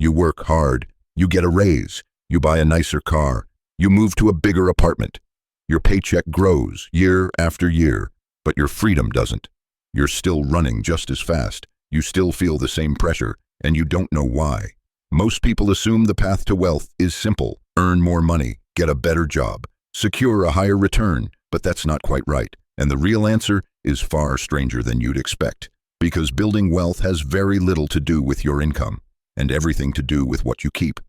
You work hard, you get a raise, you buy a nicer car, you move to a bigger apartment. Your paycheck grows year after year, but your freedom doesn't. You're still running just as fast, you still feel the same pressure, and you don't know why. Most people assume the path to wealth is simple: earn more money, get a better job, secure a higher return, but that's not quite right. And the real answer is far stranger than you'd expect, because building wealth has very little to do with your income, and everything to do with what you keep.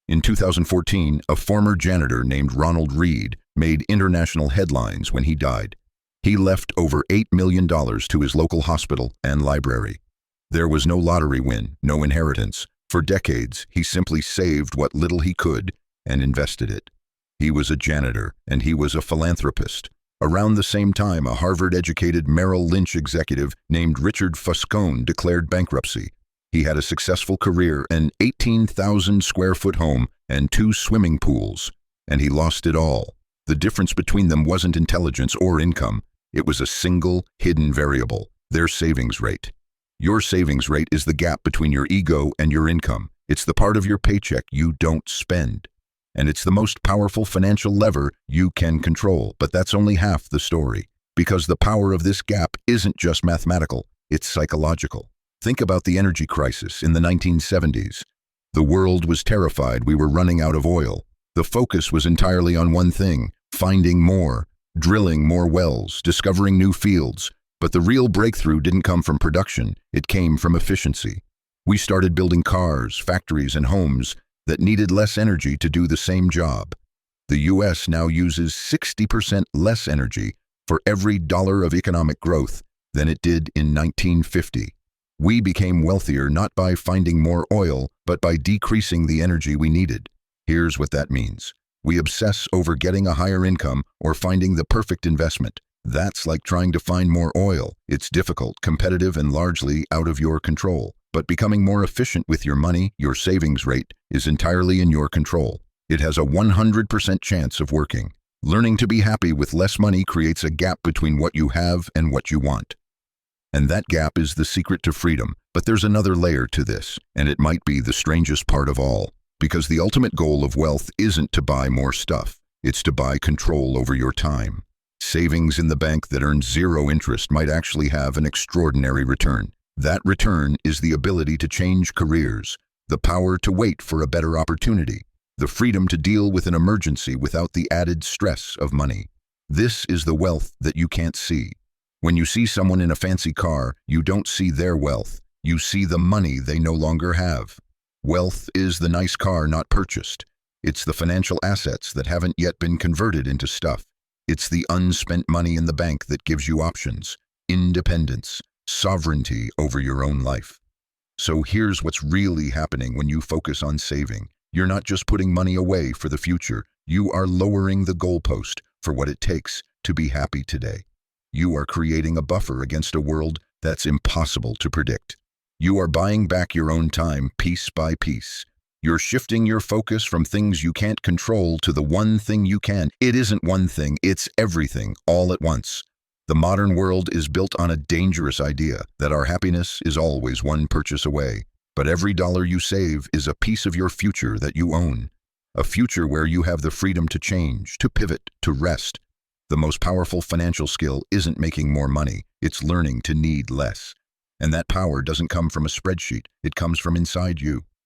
In 2014, a former janitor named Ronald Reed made international headlines when he died. He left over $8 million to his local hospital and library. There was no lottery win, no inheritance. For decades, he simply saved what little he could and invested it. He was a janitor, and he was a philanthropist. Around the same time, a Harvard-educated Merrill Lynch executive named Richard Foscone declared bankruptcy. He had a successful career, an 18,000-square-foot home, and 2 swimming pools, and he lost it all. The difference between them wasn't intelligence or income. It was a single, hidden variable: their savings rate. Your savings rate is the gap between your ego and your income. It's the part of your paycheck you don't spend. And it's the most powerful financial lever you can control. But that's only half the story, because the power of this gap isn't just mathematical, it's psychological. Think about the energy crisis in the 1970s. The world was terrified we were running out of oil. The focus was entirely on one thing: finding more, drilling more wells, discovering new fields. But the real breakthrough didn't come from production, it came from efficiency. We started building cars, factories, and homes that needed less energy to do the same job. The US now uses 60% less energy for every dollar of economic growth than it did in 1950. We became wealthier not by finding more oil, but by decreasing the energy we needed. Here's what that means. We obsess over getting a higher income or finding the perfect investment. That's like trying to find more oil. It's difficult, competitive, and largely out of your control. But becoming more efficient with your money, your savings rate, is entirely in your control. It has a 100% chance of working. Learning to be happy with less money creates a gap between what you have and what you want. And that gap is the secret to freedom. But there's another layer to this, and it might be the strangest part of all. Because the ultimate goal of wealth isn't to buy more stuff. It's to buy control over your time. Savings in the bank that earns 0 interest might actually have an extraordinary return. That return is the ability to change careers, the power to wait for a better opportunity, the freedom to deal with an emergency without the added stress of money. This is the wealth that you can't see. When you see someone in a fancy car, you don't see their wealth. You see the money they no longer have. Wealth is the nice car not purchased. It's the financial assets that haven't yet been converted into stuff. It's the unspent money in the bank that gives you options, independence, sovereignty over your own life. So here's what's really happening when you focus on saving. You're not just putting money away for the future. You are lowering the goalpost for what it takes to be happy today. You are creating a buffer against a world that's impossible to predict. You are buying back your own time piece by piece. You're shifting your focus from things you can't control to the one thing you can. It isn't one thing, it's everything, all at once. The modern world is built on a dangerous idea that our happiness is always one purchase away. But every dollar you save is a piece of your future that you own. A future where you have the freedom to change, to pivot, to rest. The most powerful financial skill isn't making more money, it's learning to need less. And that power doesn't come from a spreadsheet, it comes from inside you.